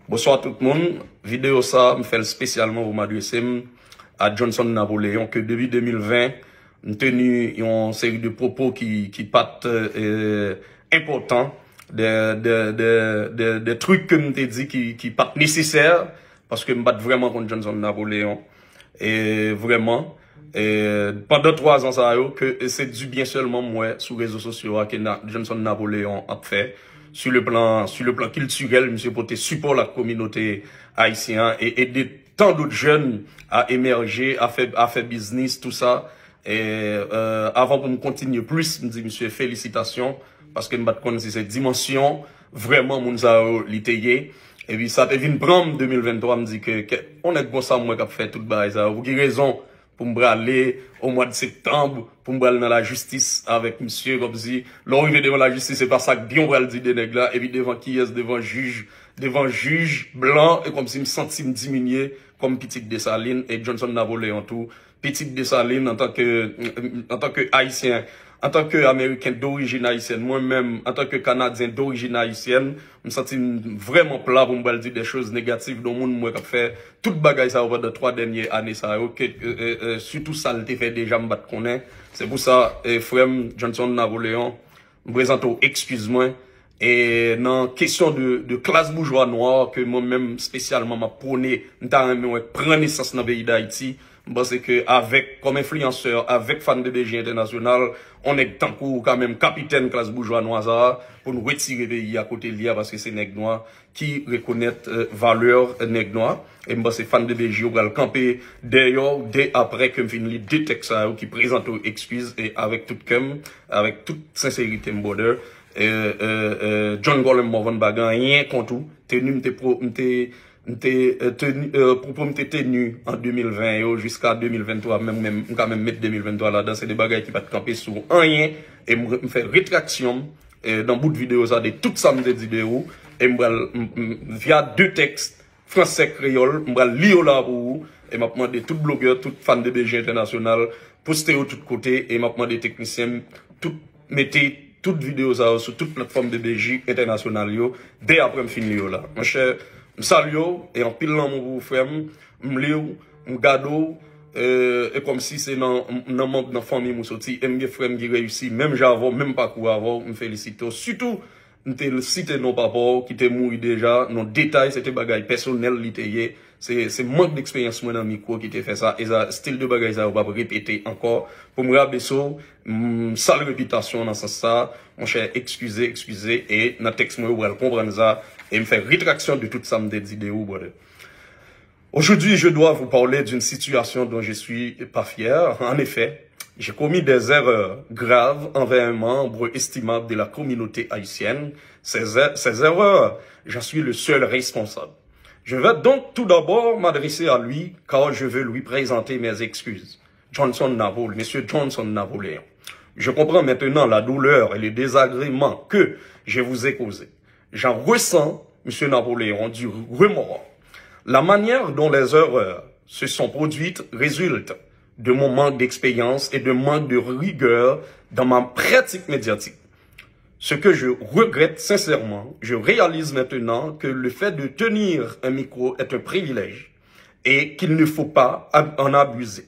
Bonsoir tout le monde. Vidéo ça, me fait spécialement pour m'adresser à Johnson Napoléon que depuis 2020, nous tenu une série de propos qui partent importants, des trucs que nous t'ai dit qui partent nécessaires parce que me battre vraiment contre Johnson Napoléon et vraiment pendant 3 ans ça que c'est du bien seulement moi sur les réseaux sociaux que Johnson Napoléon a fait. Sur le plan culturel, monsieur porté support la communauté haïtienne et aider tant d'autres jeunes à émerger, à faire business, tout ça. Et avant pour me continuer plus, me dit monsieur félicitations parce que me battre contre cette dimension vraiment mon littéraire. Et puis ça devient prendre 2023 me dit que on est bon ça moi qui a fait tout bail ça. Vous avez raison pour me aller au mois de septembre, pour me aller dans la justice avec monsieur, comme si, l'arrivée devant la justice, c'est pas ça que bien on va le dire des nègres là, et puis devant qui est, devant juge blanc, et comme si me senti me diminuer, comme Petite Dessalines et Johnson Napoléon tout. Petite Dessalines en tant que haïtien, en tant que américain d'origine haïtienne, moi-même, en tant que canadien d'origine haïtienne, je me sens vraiment plat pour me dire des choses négatives dans le monde, moi, qui a fait toute bagaille ça over de 3 dernières années, ça, surtout ça, le fait déjà me battre connaître. C'est pour ça, frère Johnson Napoléon, me présente au excuse-moi. Et dans question de classe bourgeois noire, que moi-même, spécialement, m'a prôné, prendre naissance dans le pays d'Haïti, parce que avec, comme influenceur, avec fan de BG International, on est tant quand même capitaine classe bourgeois noire pour nous retirer le pays à côté de l'IA parce que c'est nègre noir qui reconnaît valeur nègre noir. Et moi, c'est fan de BG, on va le camper d'ailleurs, dès après que je finis deux textes qui présentent aux excuses et avec toute sincérité, border. John Golem Morvan Bagan, rien contre tout, tenu tenu en 2020 jusqu'à 2023, même quand même mettre 2023 là-dedans, c'est des bagages qui va te camper sur rien et me faire rétraction dans bout de vidéo ça de tout ça me vidéo et via 2 textes français créole, me lire là pour vous et m'a demandé tout blogueur, tout fan de BG International poster au tout côté et m'a demandé technicien tout mettez toute vidéo ça sur toute plateforme de BG International dès après me finir là. Mon cher salut et en pile dans mon frère, me gado et comme si c'est dans membre de la famille mon sorti et mes frères qui réussi même j'avais même pas quoi avoir me félicite surtout me citer non papa qui était mort déjà non détail c'était bagaille personnel littéraire c'est manque d'expérience moi dans le micro qui t'a fait ça et ça style de bagaille ça on va répéter encore pour me rabaisser sale réputation dans ce sens ça mon cher excusez et dans texte moi vous allez comprendre ça et me faire rétraction de toute ça me vidéo brother. Aujourd'hui, je dois vous parler d'une situation dont je suis pas fier. En effet, j'ai commis des erreurs graves envers un membre estimable de la communauté haïtienne. Ces erreurs, j'en suis le seul responsable. Je vais donc tout d'abord m'adresser à lui car je veux lui présenter mes excuses. Monsieur Johnson Napoléon. Je comprends maintenant la douleur et le désagrément que je vous ai causé. J'en ressens, monsieur Napoléon, du remords. La manière dont les erreurs se sont produites résulte de mon manque d'expérience et de manque de rigueur dans ma pratique médiatique. Ce que je regrette sincèrement, je réalise maintenant que le fait de tenir un micro est un privilège et qu'il ne faut pas en abuser.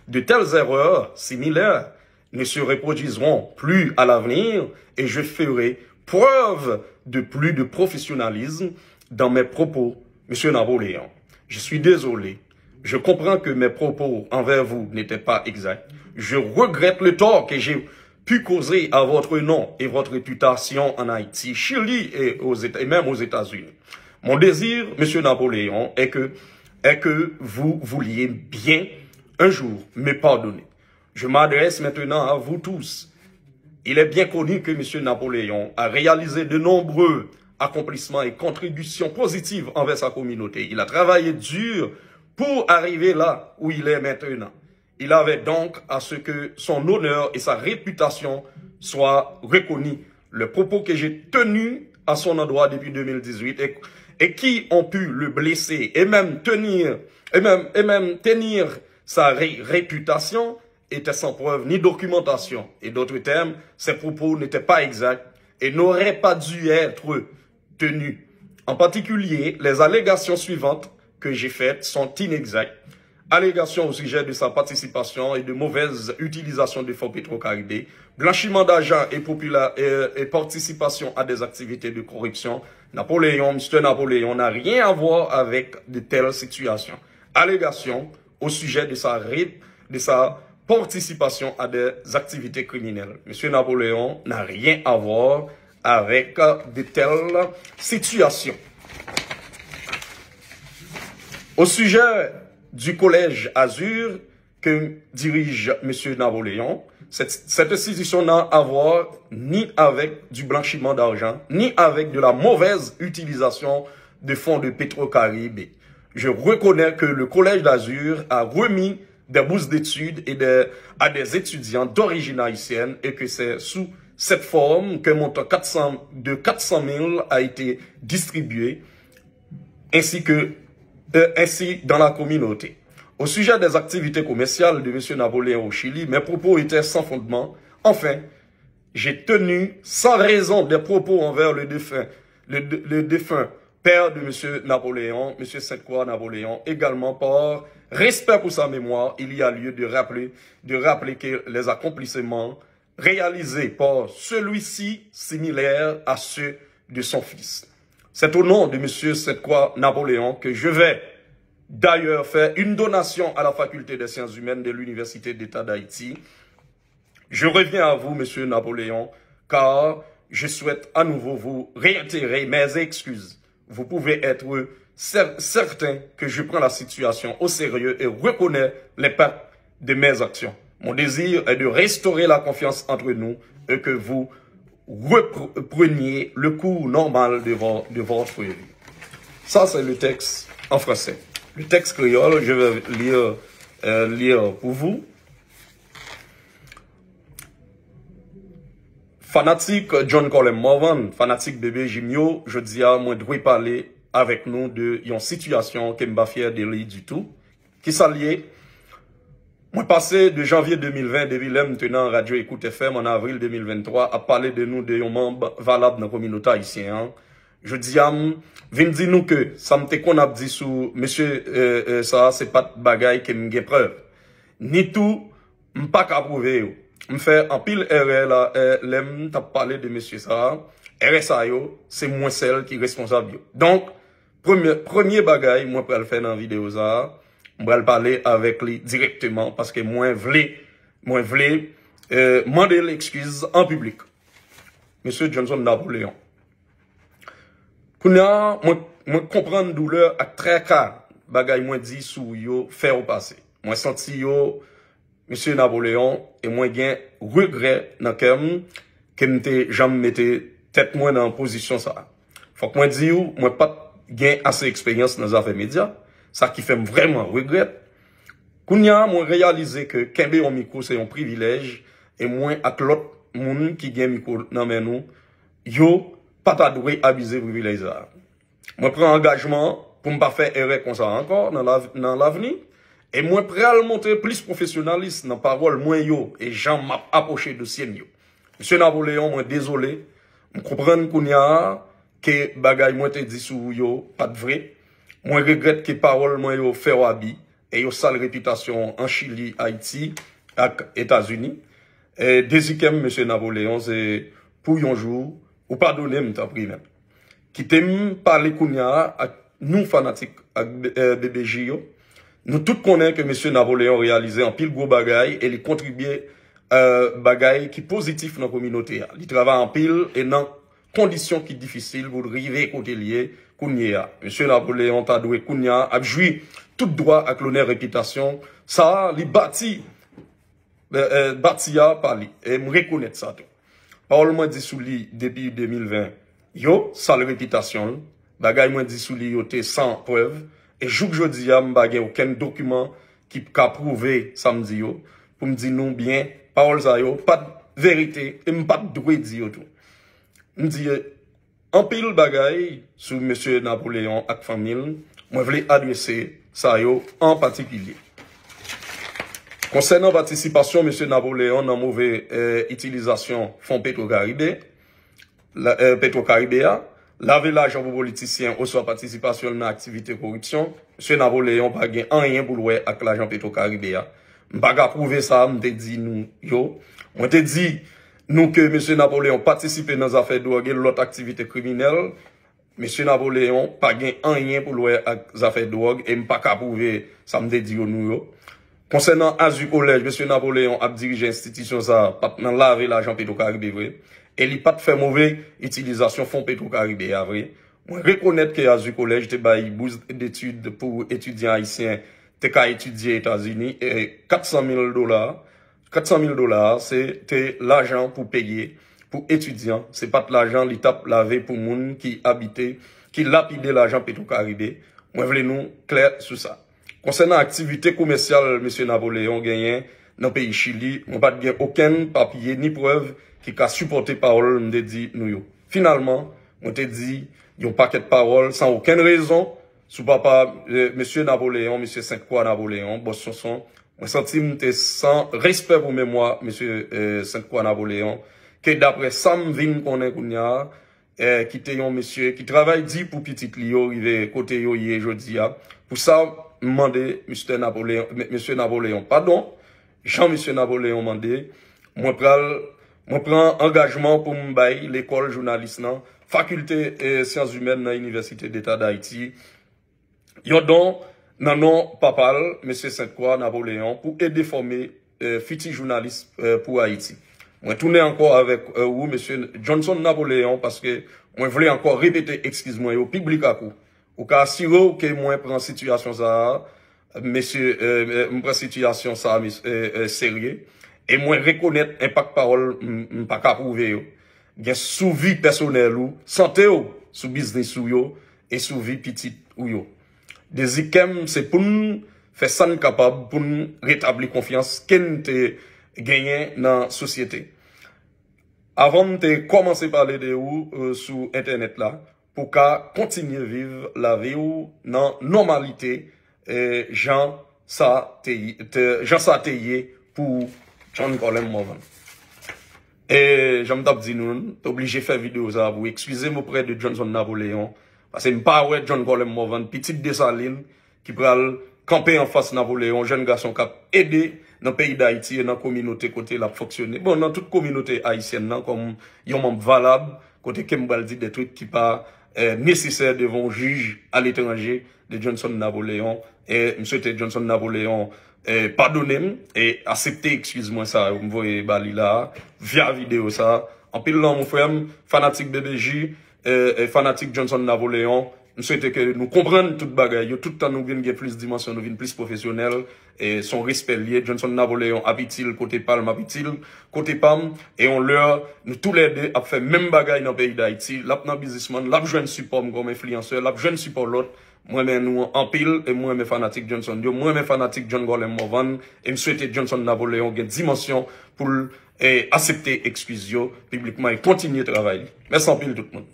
De telles erreurs similaires ne se reproduiront plus à l'avenir et je ferai preuve de plus de professionnalisme dans mes propos, monsieur Napoléon. Je suis désolé. Je comprends que mes propos envers vous n'étaient pas exacts. Je regrette le tort que j'ai pu causer à votre nom et votre réputation en Haïti, Chili et même aux États-Unis. Mon désir, monsieur Napoléon, est que vous vouliez bien un jour me pardonner. Je m'adresse maintenant à vous tous. Il est bien connu que M. Napoléon a réalisé de nombreux accomplissements et contributions positives envers sa communauté. Il a travaillé dur pour arriver là où il est maintenant. Il avait donc à ce que son honneur et sa réputation soient reconnus. Le propos que j'ai tenu à son endroit depuis 2018 et qui ont pu le blesser et même tenir sa réputation était sans preuve ni documentation. Et d'autres termes, ces propos n'étaient pas exacts et n'auraient pas dû être tenus. En particulier, les allégations suivantes que j'ai faites sont inexactes. Allégations au sujet de sa participation et de mauvaise utilisation des fonds Petro-Caribé, blanchiment d'argent et participation à des activités de corruption. Monsieur Napoléon n'a rien à voir avec de telles situations. Allégations au sujet de sa participation à des activités criminelles. Monsieur Napoléon n'a rien à voir avec de telles situations. Au sujet du collège Azur que dirige M. Napoléon, cette institution n'a à voir ni avec du blanchiment d'argent, ni avec de la mauvaise utilisation de fonds de Petro-Caribé. Je reconnais que le collège d'Azur a remis des bourses d'études à des étudiants d'origine haïtienne et que c'est sous cette forme qu'un montant de 400 000 a été distribué ainsi dans la communauté. Au sujet des activités commerciales de M. Napoléon au Chili, mes propos étaient sans fondement. Enfin, j'ai tenu sans raison des propos envers le défunt père de M. Napoléon, M. Sainte-Croix Napoléon, également par respect pour sa mémoire. Il y a lieu de rappeler que les accomplissements réalisés par celui-ci similaires à ceux de son fils. C'est au nom de M. Sainte-Croix Napoléon que je vais d'ailleurs faire une donation à la faculté des sciences humaines de l'Université d'État d'Haïti. Je reviens à vous, M. Napoléon, car je souhaite à nouveau vous réitérer mes excuses. Vous pouvez être certain que je prends la situation au sérieux et reconnais les pertes de mes actions. Mon désir est de restaurer la confiance entre nous et que vous repreniez le cours normal de votre vie. Ça, c'est le texte en français. Le texte créole, je vais lire pour vous. Fanatique John Colem Morvan, fanatique bébé Jimio, je dis à moi de parler avec nous de une situation qui m'a fier de lui du tout. Qui s'allie. Moi passé de janvier 2020, depuis l'homme tenant Radio Écoute FM en avril 2023, à parler de nous de un membre valable dans la communauté haïtienne. Hein. Je dis à vin di nous que ça me qu'on a dit sous monsieur ça c'est pas de bagaille qui me preuve. Ni tout m'pas qu'à prouver. Me fait en pile erreur là l'aime t'a parlé de monsieur ça. RSA yo, c'est moi celle qui est responsable. Donc premier bagaille moi pour le faire dans vidéo ça. On va parler avec lui directement parce que moi voulais demander l'excuse en public. Monsieur Johnson Napoléon. Kounya, moi comprendre douleur à très cas bagay moi dit sou yo faire au passé. Moi senti yo Monsieur Napoléon et moi gain regret dans kem que m'te jamais mette tête moi dans position ça. Faut que moi dis ou moi pas gain assez expérience dans les affaires médias. Ça qui fait vraiment regret. Kounya, moi réalisé que kembe un micro c'est un privilège et moi avec l'autre monde qui gagne micro dans men nous, yo pas ta doué abuser privilège ça. Moi prends engagement pour me pas faire erreur comme ça encore dans l'avenir et moi prêt à montrer plus professionnalisme dans parole moins yo et Jean m'a approché de sien yo. Monsieur Napoléon, moi désolé, me comprendre kounya que bagay moi te dit sou yo pas de vrai. Moi regrette que parole moi yo fait wabi et yo sale réputation en Chili, Haïti et États-Unis. Et deuxième monsieur Napoléon c'est pour un jour ou pardonner m'ta pris même. Qui t'aime parler kounya à nous fanatiques BBJ yo. Nous tous connaissons que monsieur Napoléon réalisé en pile gros bagay et il contribuait bagay qui positif dans la communauté. Il travaille en pile et dans conditions qui difficiles pour arriver côté lié Kounia. Monsieur Napoléon t'a doué Kounia a joui tout droit avec l'honneur réputation. Ça, li bâti par lui. Et me reconnaître ça tout. Parole moi dit sous lui depuis 2020. Yo, sale réputation. Bagay moi dit sous lui yo te sans preuve. Et jour que je dis à m'bagay aucun document qui a prouvé samedi yo. Pour me dire non bien, parole ça yo, pas de vérité, et m'pas de droit dire tout. M'dit en pile bagay sur monsieur Napoléon ak famille, moi voulais adresser ça yo en particulier. Concernant participation monsieur Napoléon dans mauvaise utilisation fonds Petro-Caribé, laver l'argent pour politiciens ou soit participation dans l'activité corruption. M. Napoléon pas gain rien pour louer avec l'argent Petro-Caribéa. M'pas prouver ça, m'te dit nous yo. On te dit nous que M. Napoléon participe dans les affaires de drogue et l'autre activité criminelle. M. Napoléon pas gain rien pour louer avec les affaires de drogue et m'pas prouver ça m'te dit nous yo. Concernant Azu Collège, M. Napoléon a dirigé l'institution ça, pas dans laver l'argent Petro-Caribé vrai. Et il pas fait mauvaise utilisation fonds Petro-Caribé vrai. Moi reconnaître que Azu Collège te bail bourse d'études pour étudiants haïtiens te ka étudier aux États-Unis et $400,000. $400,000 c'était l'argent pour payer pour étudiants, c'est pas de l'argent l'État lavé pour moun qui habitait, qui lapidait l'argent Petro-Caribé. Moi voulais nous clair sur ça. Concernant l'activité commerciale, M. Napoléon gagné dans le pays Chili, on pas de aucun papier ni preuve qui a supporté parole me dit nous. Finalement, on te dit yon paquet de paroles sans aucune raison sous papa M. Napoléon, M. Sainte-Croix Napoléon, boss son. On senti m'te sans respect pour mémoire M. Sainte-Croix Napoléon que d'après Sam Vin connaît kounya qui était un monsieur qui travaille dit pour petit Lio rivé côté yo hier jodi a. Pour ça demander M. Napoléon pardon, Jean M. Napoléon mandé moi prend engagement pour m'bailler l'école journaliste nan faculté sciences humaines dans l'université d'État d'Haïti. Yo don nan non papal M. Sainte-Croix Napoléon pour aider former futurs journalistes pour Haïti. Moi tourner encore avec vous M. Johnson Napoléon parce que moi voulais encore répéter excuse-moi au public à coup. Ou ka assurer que moi prend situation ça monsieur prend situation ça sérieux et moi reconnaître impact parole pas ka prouver yo. Gen sous vie personnelle ou santé ou sous business ou yo et sous vie petite ou yo. Des ikem c'est pour nous faire ça capable pour nous rétablir confiance qu'en te gagner dans la société. Avant de commencer à parler de vous sur internet là pour qu'à continuer vivre la vie ou dans normalité Jean ça teye pour John Colem Morvan. Et j'aime t'ap dit nous obligé faire vidéo ça vous excusez-moi auprès de Johnson Napoléon parce que pas ouais John Colem Morvan petite Dessalines qui pral camper en face Napoléon jeune garçon qui a aidé dans le pays d'Haïti et dans la communauté côté la fonctionner. Bon dans toute communauté haïtienne nan, comme yon membre valable côté Kembal dit des trucs qui pas nécessaire devant juge à l'étranger de Johnson Napoléon et monsieur Johnson Napoléon pardonnez et accepter excuse-moi ça vous me voyez bali là via vidéo ça en pile là mon frère fanatique BBJ fanatique Johnson Napoléon nous souhaitons que nous comprenions toute bagaille tout le temps nous venons plus dimension nous venons plus professionnel et son respect lié Johnson Napoléon habite-il côté Palme habite-il côté Pam et on leur nous tous les deux a fait même bagaille dans le pays d'Haïti là dans businessman là jeune support comme influenceur là jeune support l'autre moi-même nous en pile et moi-même fanatique Johnson moi-même fanatique John Colem Morvan et me souhaiter Johnson Napoléon une dimension pour accepter excuse publiquement et continuer à travailler. Merci en pile tout le monde.